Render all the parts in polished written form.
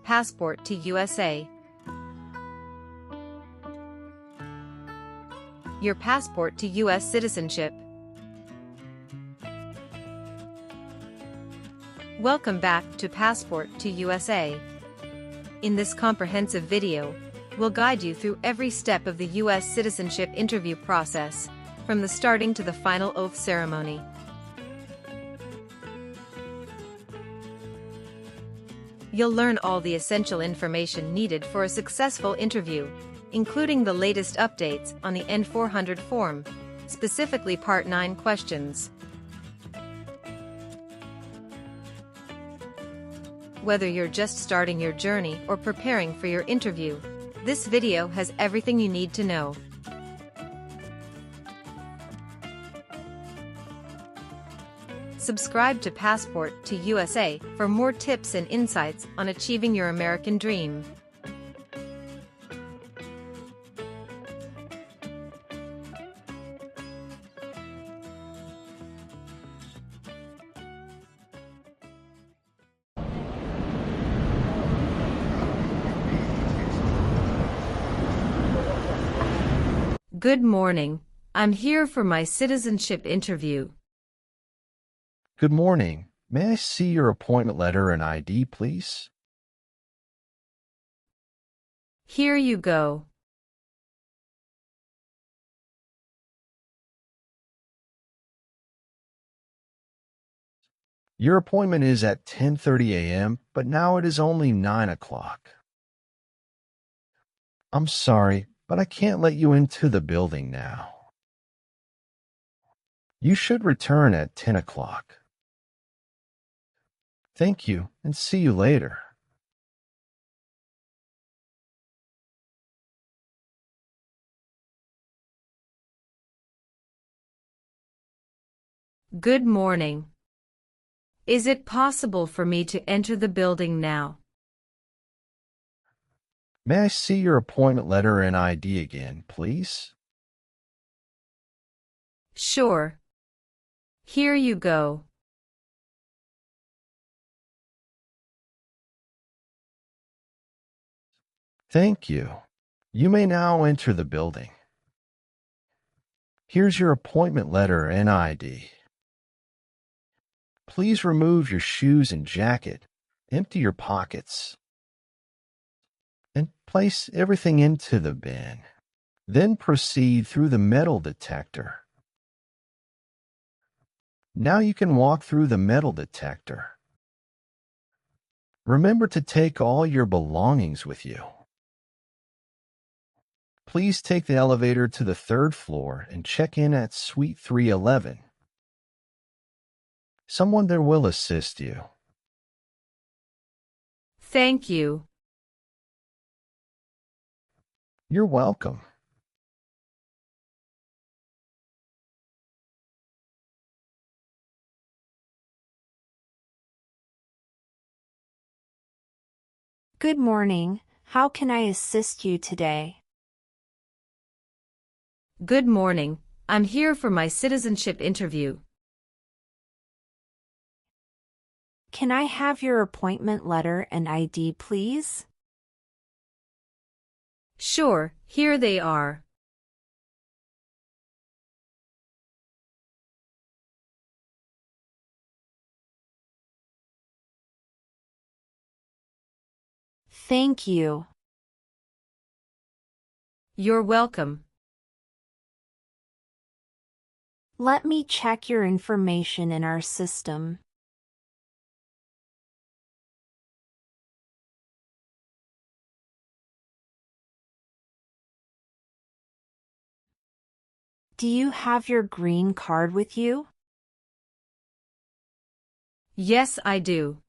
passport to USA. Your passport to U.S. citizenship. Welcome back to Passport to USA. In this comprehensive video, we'll guide you through every step of the U.S. citizenship interview process, from the starting to the final oath ceremony. You'll learn all the essential information needed for a successful interview, including the latest updates on the N-400 form, specifically Part 9 questions. Whether you're just starting your journey or preparing for your interview, this video has everything you need to know. Subscribe to Passport to USA for more tips and insights on achieving your American dream. Good morning. I'm here for my citizenship interview. Good morning. May I see your appointment letter and ID, please? Here you go. Your appointment is at 10:30 a.m., but now it is only 9 o'clock. I'm sorry, but I can't let you into the building now. You should return at 10 o'clock. Thank you, and see you later. Good morning. Is it possible for me to enter the building now? May I see your appointment letter and ID again, please? Sure. Here you go. Thank you. You may now enter the building. Here's your appointment letter and ID. Please remove your shoes and jacket, empty your pockets, and place everything into the bin. Then proceed through the metal detector. Now you can walk through the metal detector. Remember to take all your belongings with you. Please take the elevator to the 3rd floor and check in at Suite 311. Someone there will assist you. Thank you. You're welcome. Good morning. How can I assist you today? Good morning. I'm here for my citizenship interview. Can I have your appointment letter and ID, please? Sure, here they are. Thank you. You're welcome. Let me check your information in our system. Do you have your green card with you? Yes, I do.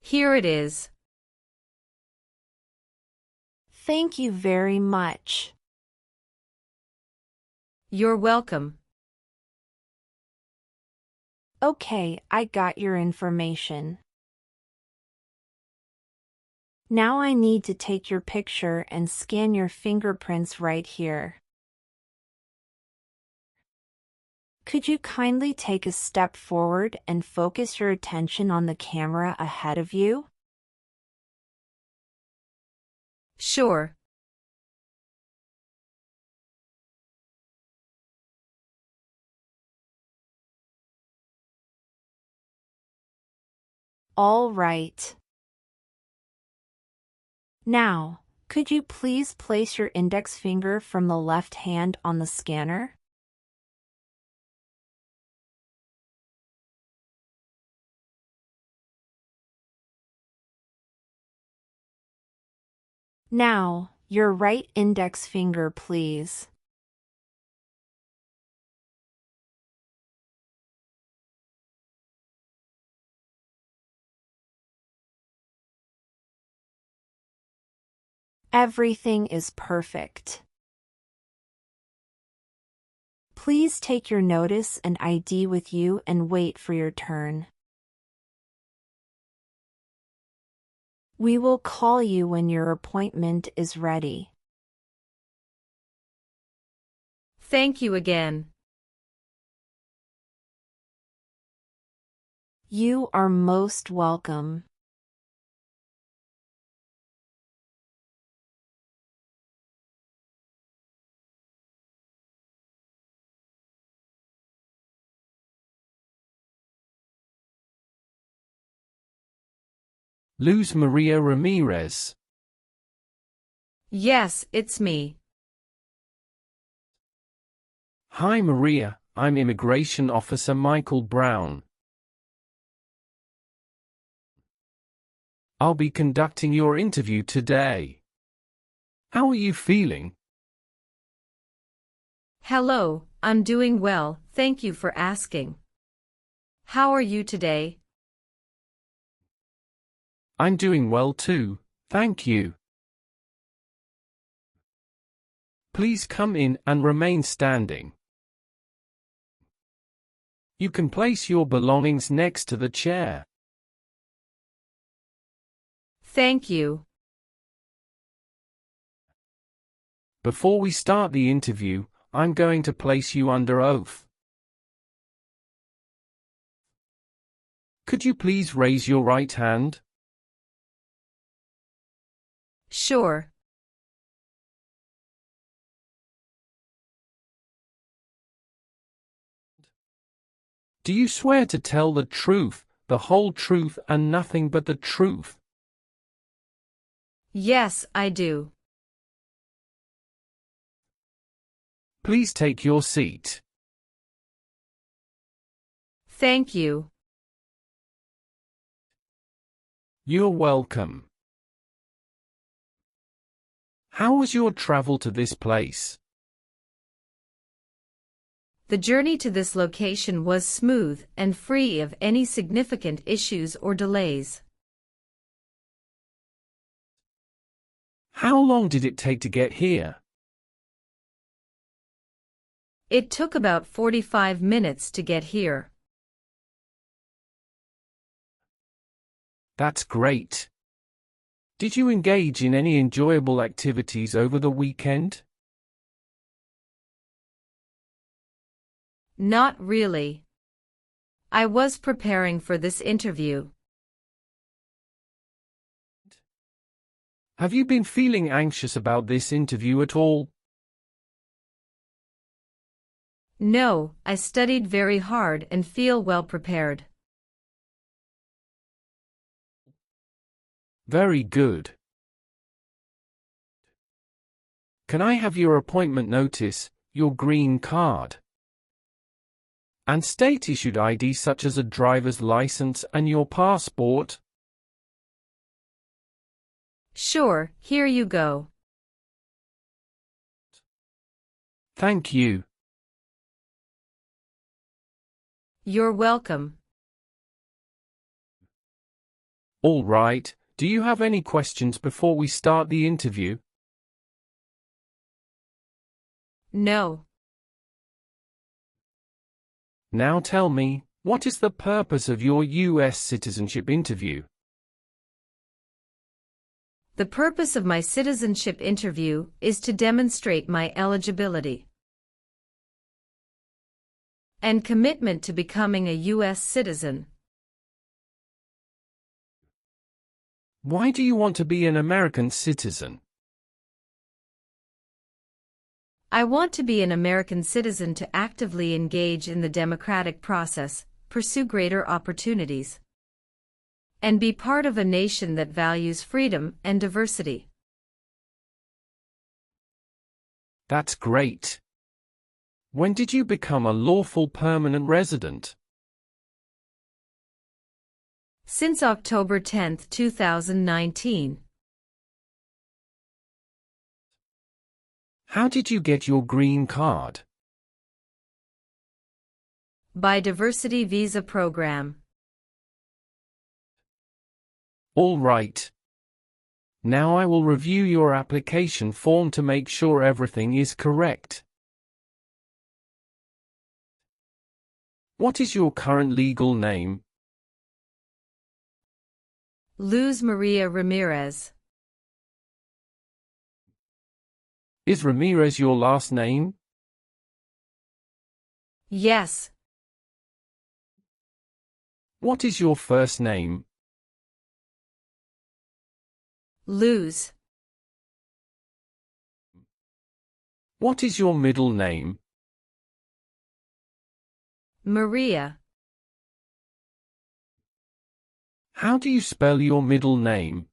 Here it is. Thank you very much. You're welcome. Okay, I got your information. Now I need to take your picture and scan your fingerprints right here. Could you kindly take a step forward and focus your attention on the camera ahead of you? Sure. All right. Now, could you please place your index finger from the left hand on the scanner? Now, your right index finger, please. Everything is perfect. Please take your notice and ID with you and wait for your turn. We will call you when your appointment is ready. Thank you again. You are most welcome. Luz Maria Ramirez. Yes, it's me. Hi Maria, I'm Immigration Officer Michael Brown. I'll be conducting your interview today. How are you feeling? Hello, I'm doing well, thank you for asking. How are you today? I'm doing well too, thank you. Please come in and remain standing. You can place your belongings next to the chair. Thank you. Before we start the interview, I'm going to place you under oath. Could you please raise your right hand? Sure. Do you swear to tell the truth, the whole truth and nothing but the truth? Yes, I do. Please take your seat. Thank you. You're welcome. How was your travel to this place? The journey to this location was smooth and free of any significant issues or delays. How long did it take to get here? It took about 45 minutes to get here. That's great. Did you engage in any enjoyable activities over the weekend? Not really. I was preparing for this interview. Have you been feeling anxious about this interview at all? No, I studied very hard and feel well prepared. Very good. Can I have your appointment notice, your green card, and state-issued ID such as a driver's license and your passport? Sure, here you go. Thank you. You're welcome. All right, do you have any questions before we start the interview? No. Now tell me, what is the purpose of your U.S. citizenship interview? The purpose of my citizenship interview is to demonstrate my eligibility and commitment to becoming a U.S. citizen. Why do you want to be an American citizen? I want to be an American citizen to actively engage in the democratic process, pursue greater opportunities, and be part of a nation that values freedom and diversity. That's great. When did you become a lawful permanent resident? Since October 10, 2019. How did you get your green card? By Diversity Visa Program. All right. Now I will review your application form to make sure everything is correct. What is your current legal name? Luz Maria Ramirez. Is Ramirez your last name? Yes. What is your first name? Luz. What is your middle name? Maria. How do you spell your middle name?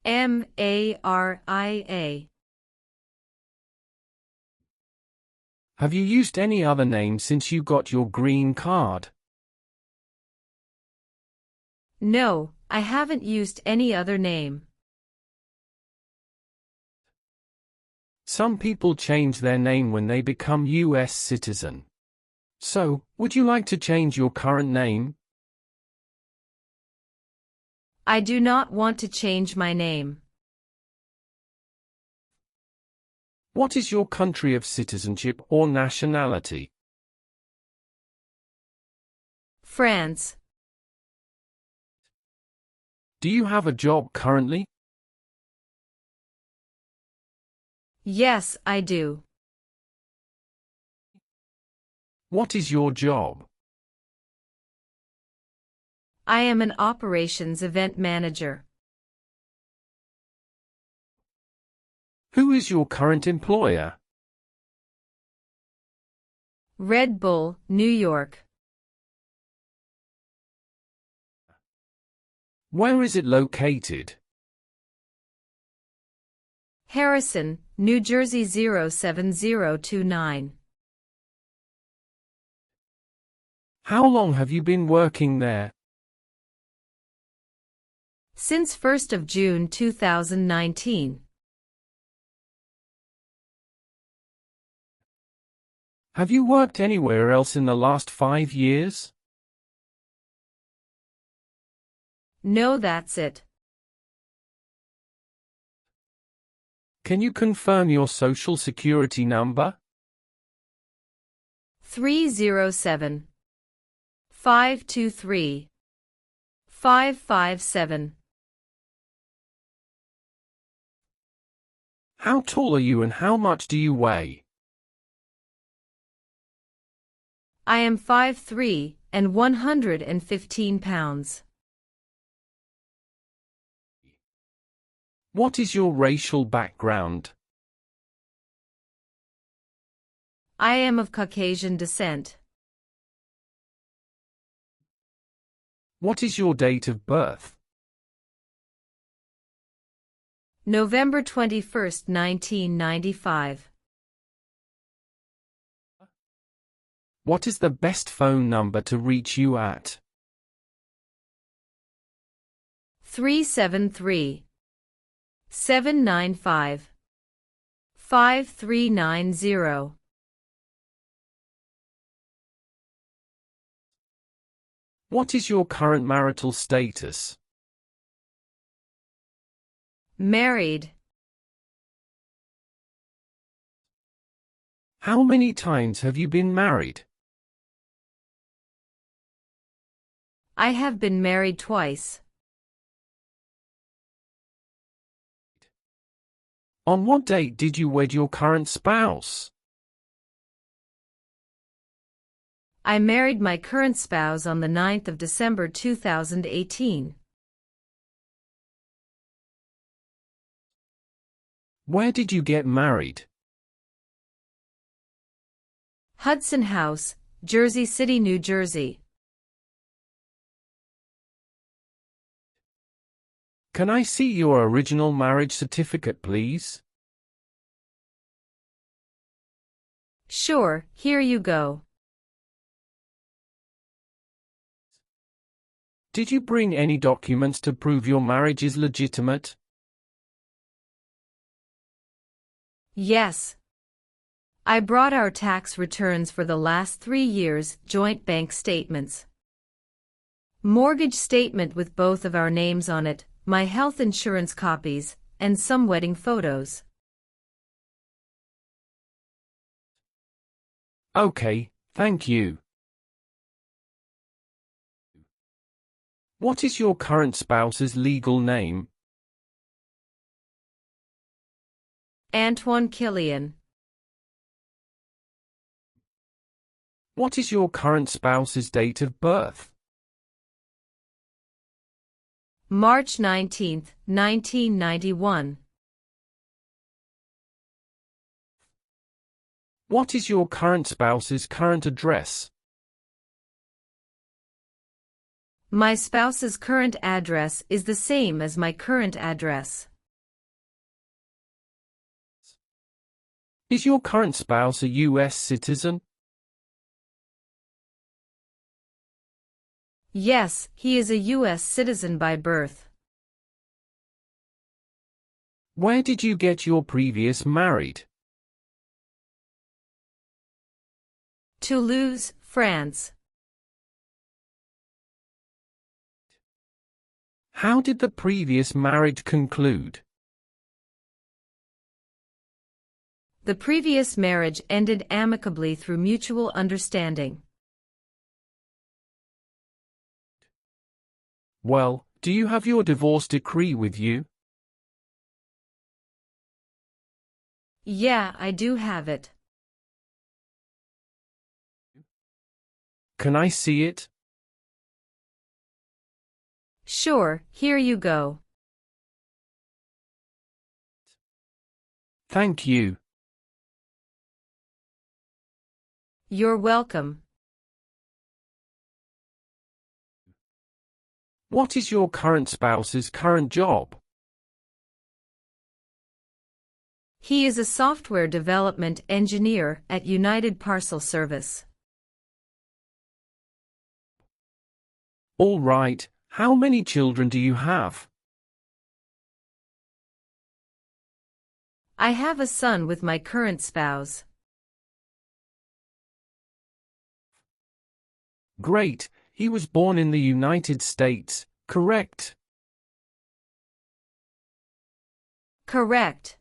Maria. Have you used any other name since you got your green card? No, I haven't used any other name. Some people change their name when they become U.S. citizen. So, would you like to change your current name? I do not want to change my name. What is your country of citizenship or nationality? France. Do you have a job currently? Yes, I do. What is your job? I am an operations event manager. Who is your current employer? Red Bull, New York. Where is it located? Harrison, New Jersey 07029. How long have you been working there? Since 1st of June 2019. Have you worked anywhere else in the last 5 years? No, that's it. Can you confirm your social security number? 307 523 557. How tall are you and how much do you weigh? I am 5'3" and 115 pounds. What is your racial background? I am of Caucasian descent. What is your date of birth? November 21st, 1995. What is the best phone number to reach you at? 373 795 5390. What is your current marital status? Married. How many times have you been married? I have been married twice. On what date did you wed your current spouse? I married my current spouse on the 9th of December 2018. Where did you get married? Hudson House, Jersey City, New Jersey. Can I see your original marriage certificate, please? Sure, here you go. Did you bring any documents to prove your marriage is legitimate? Yes. I brought our tax returns for the last 3 years, joint bank statements, mortgage statement with both of our names on it, my health insurance copies, and some wedding photos. Okay, thank you. What is your current spouse's legal name? Antoine Killian. What is your current spouse's date of birth? March 19, 1991. What is your current spouse's current address? My spouse's current address is the same as my current address. Is your current spouse a U.S. citizen? Yes, he is a U.S. citizen by birth. Where did you get your previous married? Toulouse, France. How did the previous marriage conclude? The previous marriage ended amicably through mutual understanding. Well, do you have your divorce decree with you? Yeah, I do have it. Can I see it? Sure, here you go. Thank you. You're welcome. What is your current spouse's current job? He is a software development engineer at United Parcel Service. All right, how many children do you have? I have a son with my current spouse. Great, he was born in the United States, correct? Correct.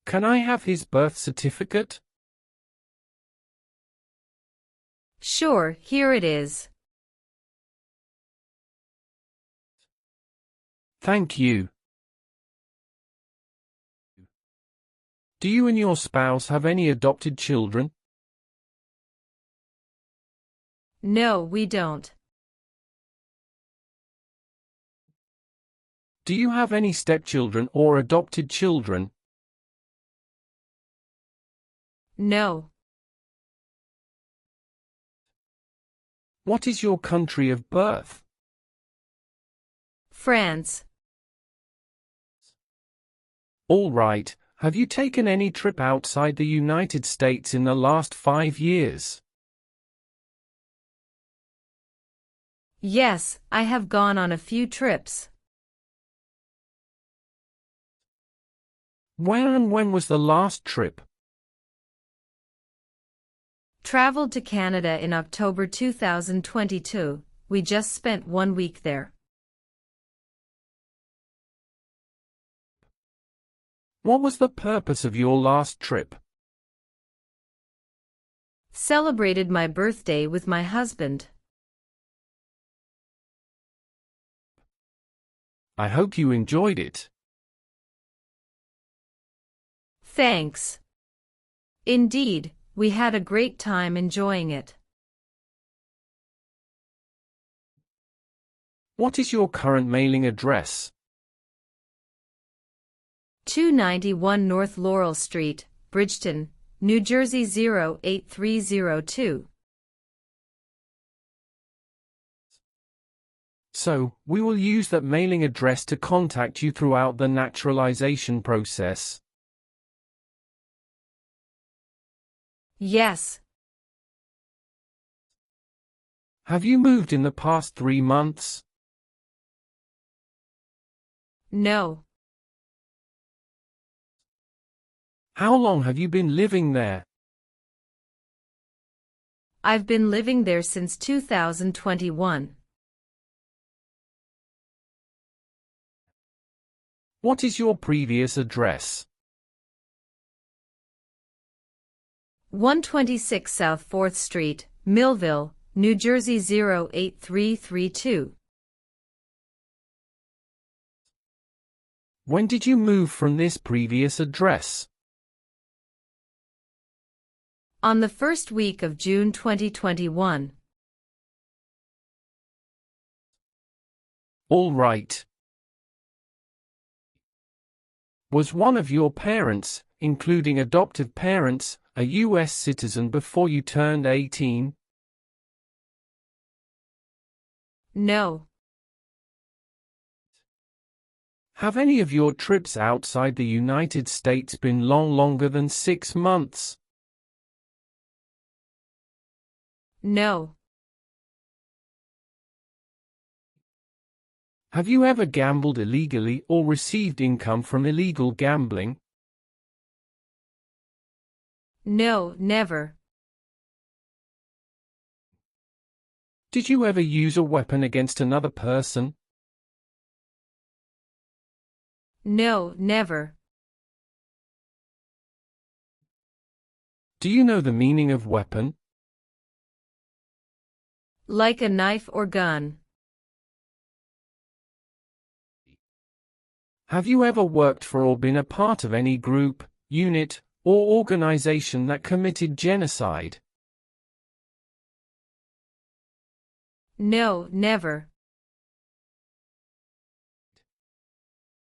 Can I have his birth certificate? Sure, here it is. Thank you. Do you and your spouse have any adopted children? No, we don't. Do you have any stepchildren or adopted children? No. What is your country of birth? France. All right, have you taken any trip outside the United States in the last 5 years? Yes, I have gone on a few trips. Where and when was the last trip? Traveled to Canada in October 2022. We just spent 1 week there. What was the purpose of your last trip? Celebrated my birthday with my husband. I hope you enjoyed it. Thanks. Indeed, we had a great time enjoying it. What is your current mailing address? 291 North Laurel Street, Bridgeton, New Jersey 08302. So, we will use that mailing address to contact you throughout the naturalization process. Yes. Have you moved in the past 3 months? No. How long have you been living there? I've been living there since 2021. What is your previous address? 126 South 4th Street, Millville, New Jersey 08332. When did you move from this previous address? On the first week of June 2021. All right. Was one of your parents, including adoptive parents, a U.S. citizen before you turned 18? No. Have any of your trips outside the United States been longer than 6 months? No. Have you ever gambled illegally or received income from illegal gambling? No, never. Did you ever use a weapon against another person? No, never. Do you know the meaning of weapon? Like a knife or gun. Have you ever worked for or been a part of any group, unit, or organization that committed genocide? No, never.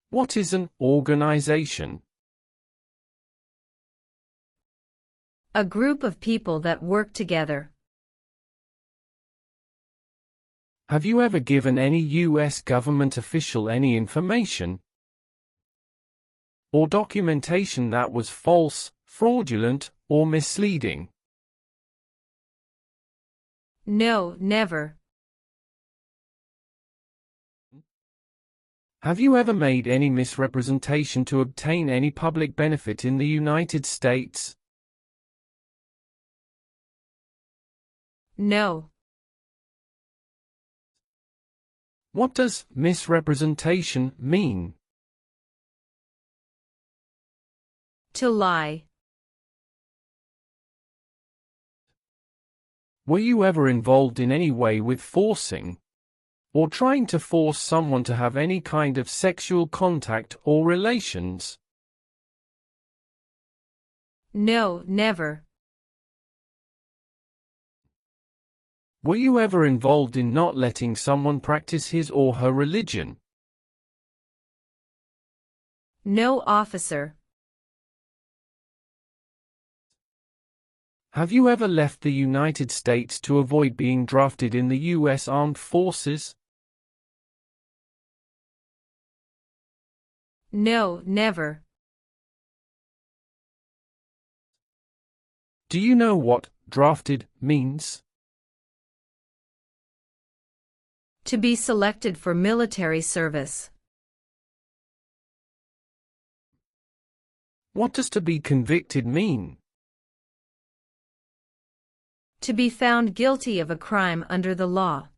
What is an organization? A group of people that work together. Have you ever given any U.S. government official any information or documentation that was false, fraudulent, or misleading? No, never. Have you ever made any misrepresentation to obtain any public benefit in the United States? No. What does misrepresentation mean? To lie. Were you ever involved in any way with forcing or trying to force someone to have any kind of sexual contact or relations? No, never. Were you ever involved in not letting someone practice his or her religion? No, officer. Have you ever left the United States to avoid being drafted in the U.S. Armed Forces? No, never. Do you know what drafted means? To be selected for military service. What does to be convicted mean? To be found guilty of a crime under the law.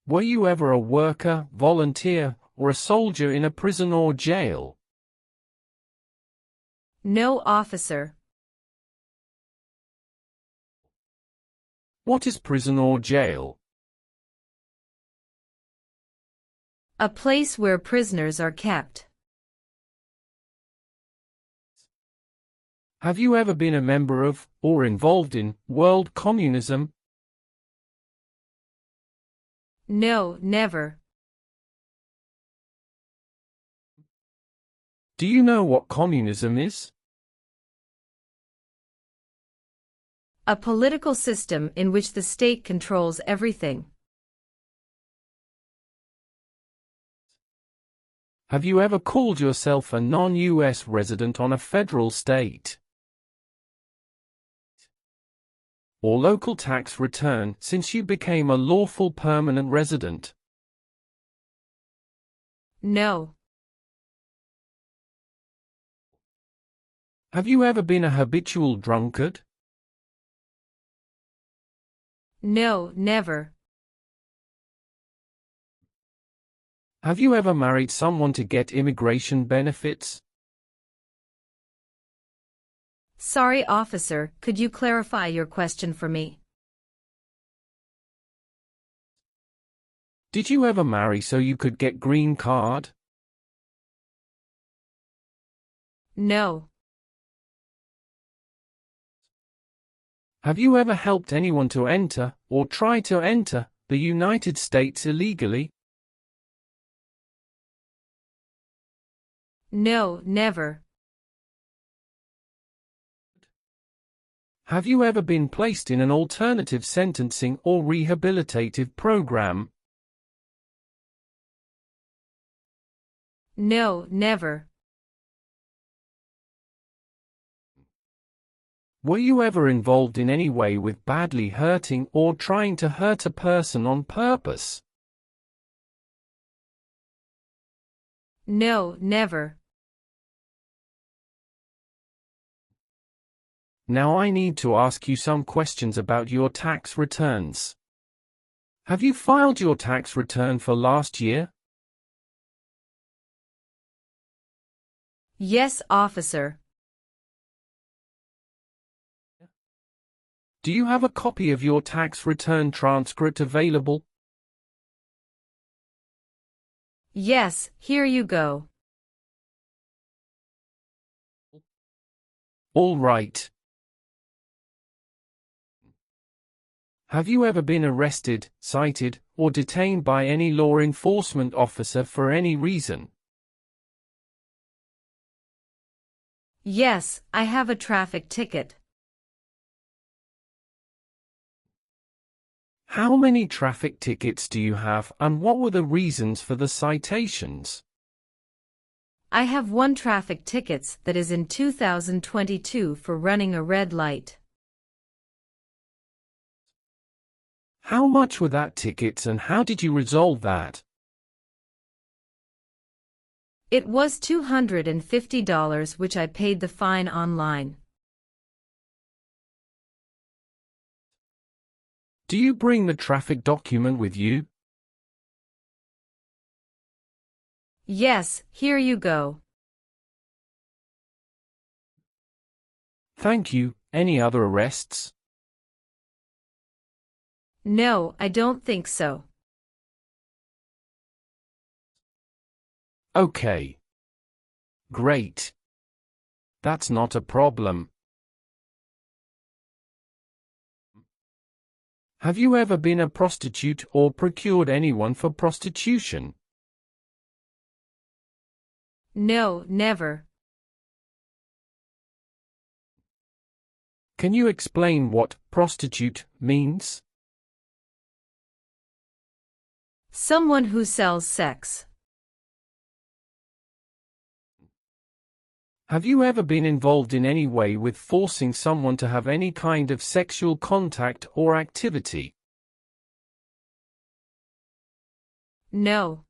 Were you ever a worker, volunteer, or a soldier in a prison or jail? No, officer. What is prison or jail? A place where prisoners are kept. Have you ever been a member of, or involved in, world communism? No, never. Do you know what communism is? A political system in which the state controls everything. Have you ever called yourself a non-US resident on a federal state or local tax return since you became a lawful permanent resident? No. Have you ever been a habitual drunkard? No, never. Have you ever married someone to get immigration benefits? Sorry, officer, could you clarify your question for me? Did you ever marry so you could get green card? No. Have you ever helped anyone to enter, or try to enter, the United States illegally? No, never. Have you ever been placed in an alternative sentencing or rehabilitative program? No, never. Were you ever involved in any way with badly hurting or trying to hurt a person on purpose? No, never. Now I need to ask you some questions about your tax returns. Have you filed your tax return for last year? Yes, officer. Do you have a copy of your tax return transcript available? Yes, here you go. All right. Have you ever been arrested, cited, or detained by any law enforcement officer for any reason? Yes, I have a traffic ticket. How many traffic tickets do you have, and what were the reasons for the citations? I have one traffic ticket that is in 2022 for running a red light. How much were that tickets and how did you resolve that? It was $250, which I paid the fine online. Do you bring the traffic document with you? Yes, here you go. Thank you. Any other arrests? No, I don't think so. Okay. Great. That's not a problem. Have you ever been a prostitute or procured anyone for prostitution? No, never. Can you explain what prostitute means? Someone who sells sex. Have you ever been involved in any way with forcing someone to have any kind of sexual contact or activity? No.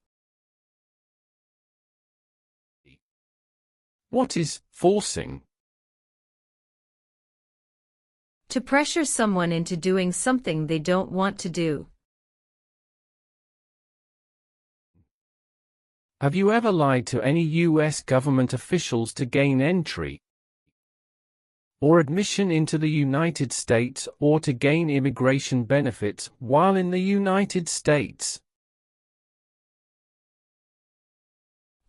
What is forcing? To pressure someone into doing something they don't want to do. Have you ever lied to any U.S. government officials to gain entry or admission into the United States or to gain immigration benefits while in the United States?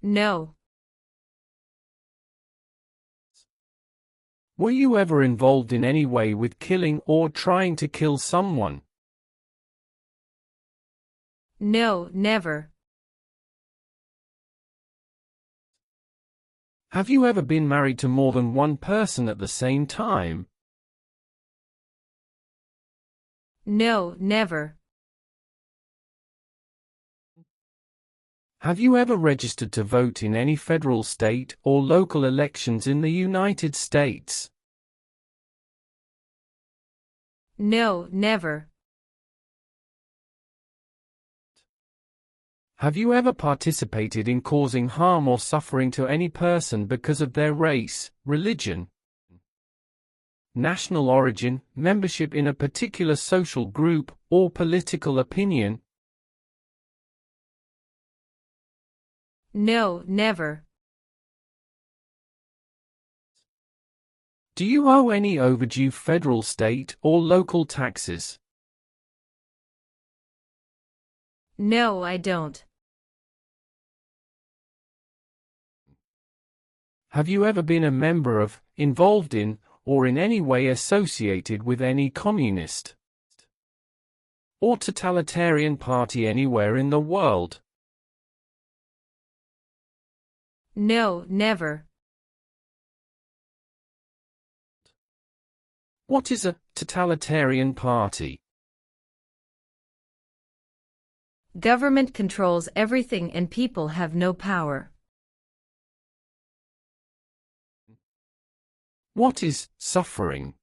No. Were you ever involved in any way with killing or trying to kill someone? No, never. Have you ever been married to more than one person at the same time? No, never. Have you ever registered to vote in any federal, state, or local elections in the United States? No, never. Have you ever participated in causing harm or suffering to any person because of their race, religion, national origin, membership in a particular social group, or political opinion? No, never. Do you owe any overdue federal, state, or local taxes? No, I don't. Have you ever been a member of, involved in, or in any way associated with any communist or totalitarian party anywhere in the world? No, never. What is a totalitarian party? Government controls everything and people have no power. What is suffering?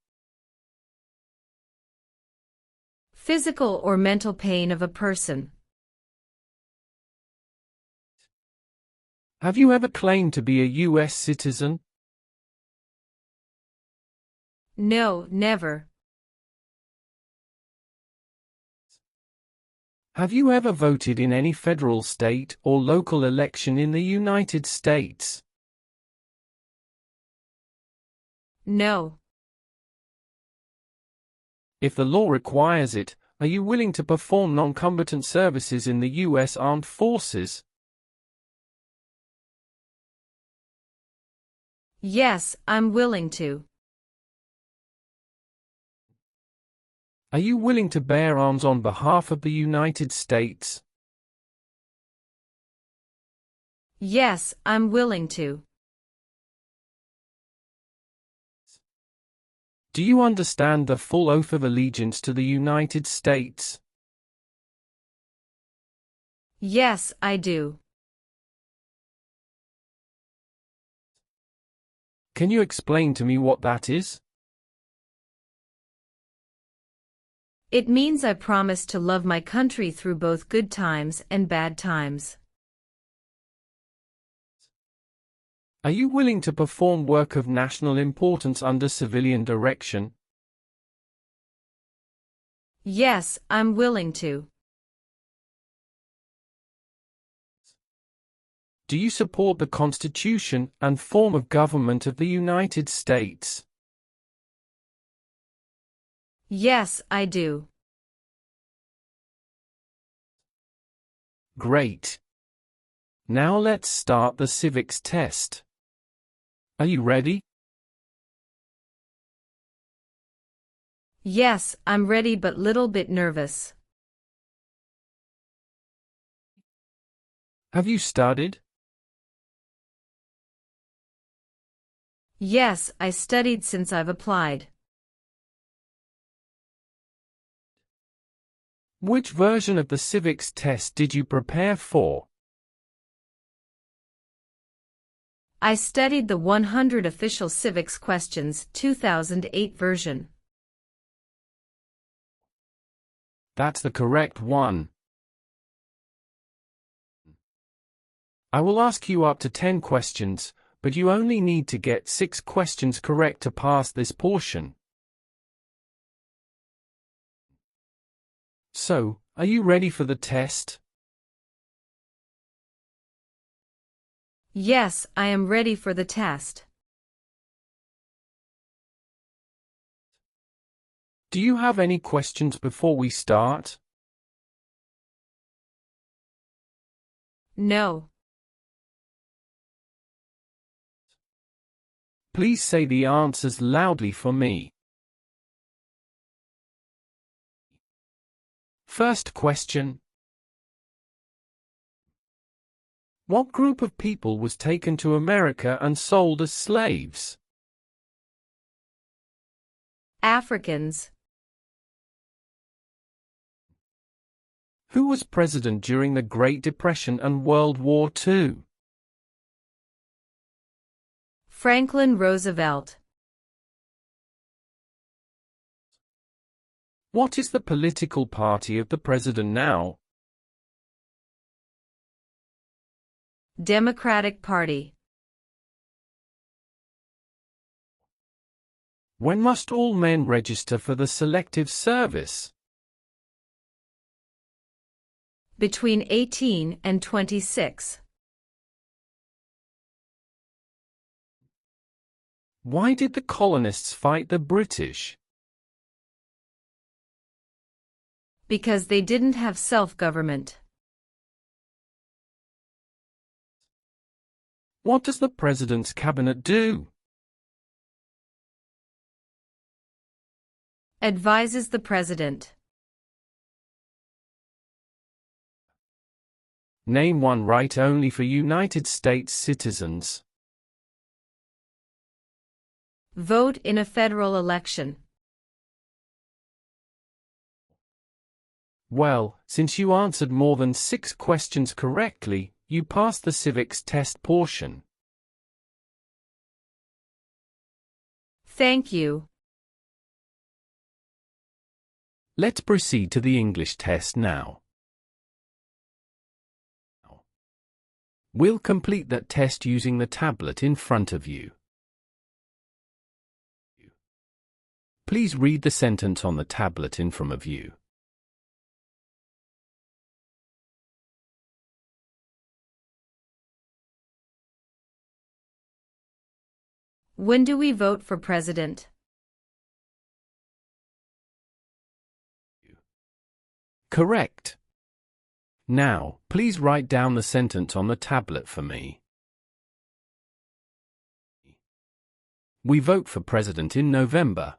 Physical or mental pain of a person. Have you ever claimed to be a U.S. citizen? No, never. Have you ever voted in any federal, state, or local election in the United States? No. If the law requires it, are you willing to perform non-combatant services in the U.S. Armed Forces? Yes, I'm willing to. Are you willing to bear arms on behalf of the United States? Yes, I'm willing to. Do you understand the full oath of allegiance to the United States? Yes, I do. Can you explain to me what that is? It means I promise to love my country through both good times and bad times. Are you willing to perform work of national importance under civilian direction? Yes, I'm willing to. Do you support the Constitution and form of government of the United States? Yes, I do. Great. Now let's start the civics test. Are you ready? Yes, I'm ready but little bit nervous. Have you studied? Yes, I studied since I've applied. Which version of the civics test did you prepare for? I studied the 100 Official Civics Questions 2008 version. That's the correct one. I will ask you up to 10 questions, but you only need to get 6 questions correct to pass this portion. So, are you ready for the test? Yes, I am ready for the test. Do you have any questions before we start? No. Please say the answers loudly for me. First question. What group of people was taken to America and sold as slaves? Africans. Who was president during the Great Depression and World War II? Franklin Roosevelt. What is the political party of the president now? Democratic Party. When must all men register for the Selective Service? Between 18 and 26. Why did the colonists fight the British? Because they didn't have self-government. What does the president's cabinet do? Advises the president. Name one right only for United States citizens. Vote in a federal election. Well, since you answered more than 6 questions correctly, you passed the civics test portion. Thank you. Let's proceed to the English test now. We'll complete that test using the tablet in front of you. Please read the sentence on the tablet in front of you. When do we vote for president? Correct. Now, please write down the sentence on the tablet for me. We vote for president in November.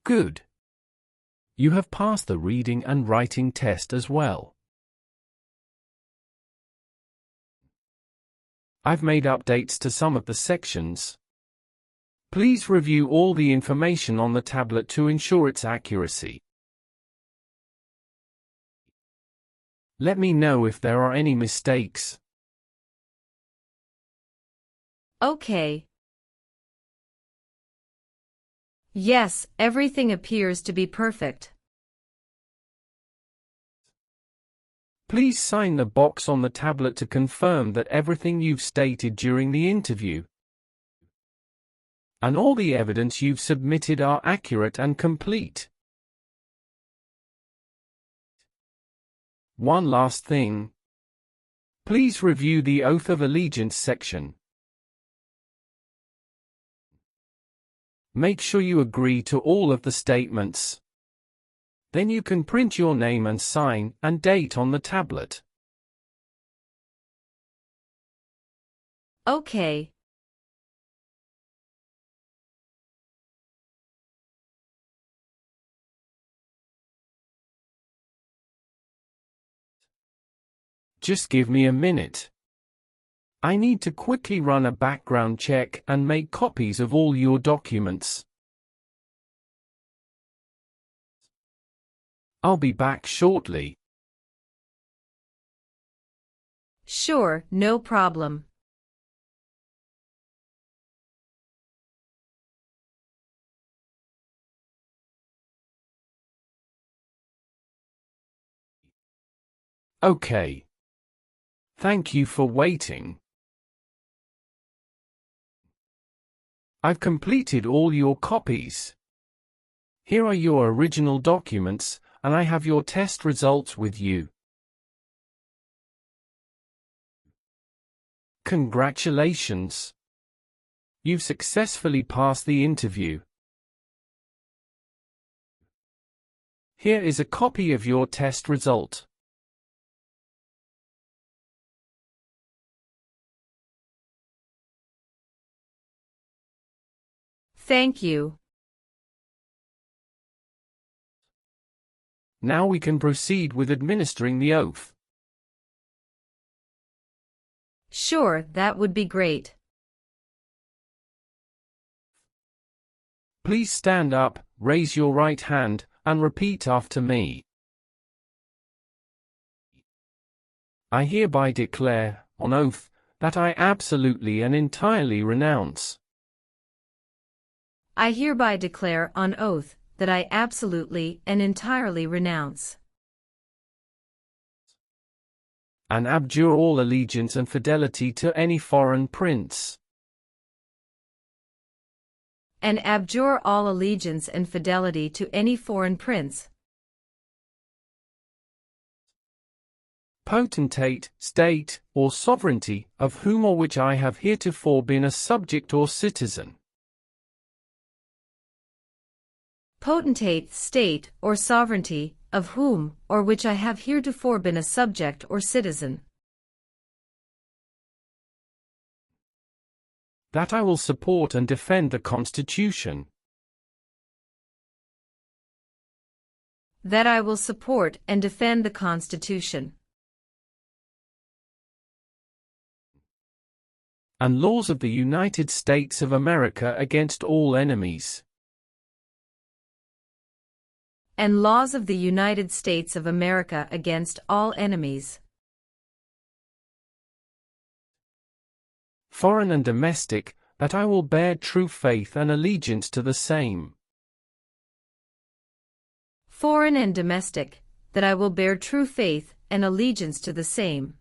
Good. You have passed the reading and writing test as well. I've made updates to some of the sections. Please review all the information on the tablet to ensure its accuracy. Let me know if there are any mistakes. Okay. Yes, everything appears to be perfect. Please sign the box on the tablet to confirm that everything you've stated during the interview and all the evidence you've submitted are accurate and complete. One last thing. Please review the Oath of Allegiance section. Make sure you agree to all of the statements. Then you can print your name and sign and date on the tablet. Okay. Just give me a minute. I need to quickly run a background check and make copies of all your documents. I'll be back shortly. Sure, no problem. Okay. Thank you for waiting. I've completed all your copies. Here are your original documents, and I have your test results with you. Congratulations! You've successfully passed the interview. Here is a copy of your test result. Thank you. Now we can proceed with administering the oath. Sure, that would be great. Please stand up, raise your right hand, and repeat after me. I hereby declare, on oath, that I absolutely and entirely renounce I hereby declare on oath that I absolutely and entirely renounce and abjure all allegiance and fidelity to any foreign prince, and abjure all allegiance and fidelity to any foreign prince, potentate, state, or sovereignty, of whom or which I have heretofore been a subject or citizen. Potentate, state, or sovereignty, of whom or which I have heretofore been a subject or citizen. That I will support and defend the Constitution. That I will support and defend the Constitution. And laws of the United States of America against all enemies. And laws of the United States of America against all enemies. Foreign and domestic, that I will bear true faith and allegiance to the same. Foreign and domestic, that I will bear true faith and allegiance to the same.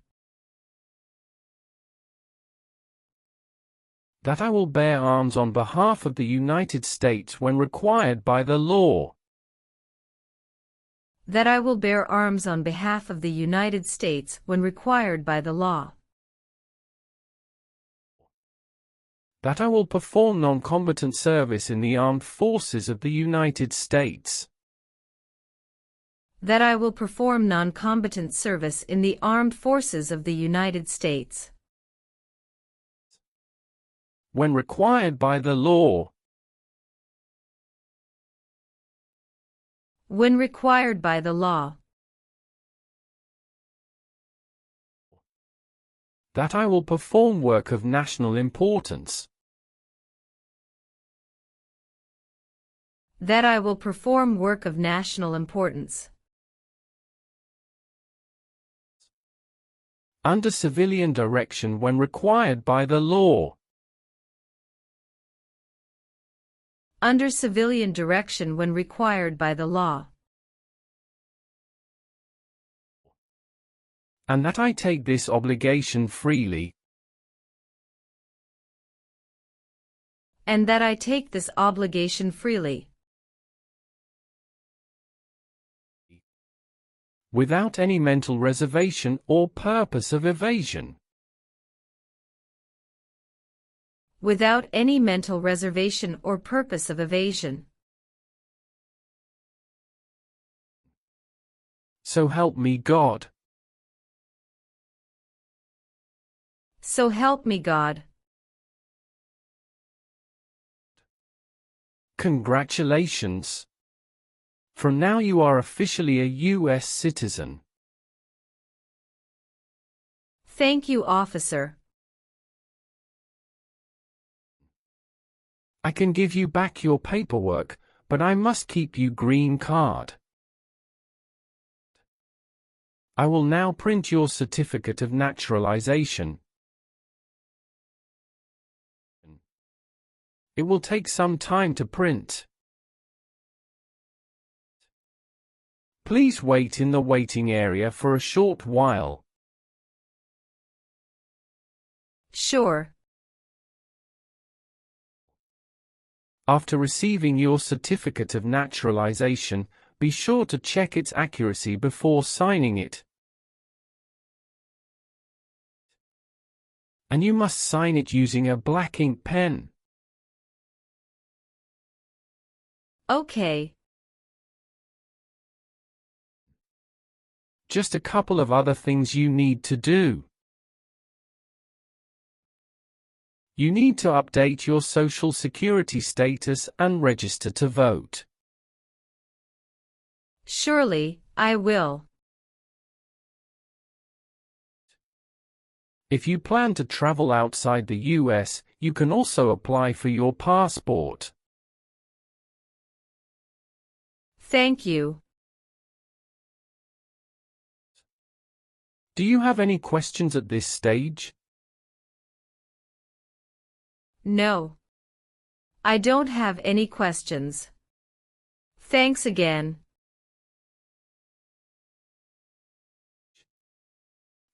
That I will bear arms on behalf of the United States when required by the law. That I will bear arms on behalf of the United States when required by the law. That I will perform non-combatant service in the armed forces of the United States. That I will perform non-combatant service in the armed forces of the United States. When required by the law. When required by the law. That I will perform work of national importance. That I will perform work of national importance. Under civilian direction when required by the law. Under civilian direction when required by the law. And that I take this obligation freely. And that I take this obligation freely. Without any mental reservation or purpose of evasion. Without any mental reservation or purpose of evasion. So help me God. So help me God. Congratulations. From now you are officially a U.S. citizen. Thank you, officer. I can give you back your paperwork, but I must keep you green card. I will now print your certificate of naturalization. It will take some time to print. Please wait in the waiting area for a short while. Sure. After receiving your certificate of naturalization, be sure to check its accuracy before signing it. And you must sign it using a black ink pen. Okay. Just a couple of other things you need to do. You need to update your Social Security status and register to vote. Surely, I will. If you plan to travel outside the US, you can also apply for your passport. Thank you. Do you have any questions at this stage? No. I don't have any questions. Thanks again.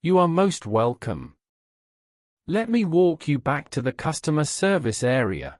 You are most welcome. Let me walk you back to the customer service area.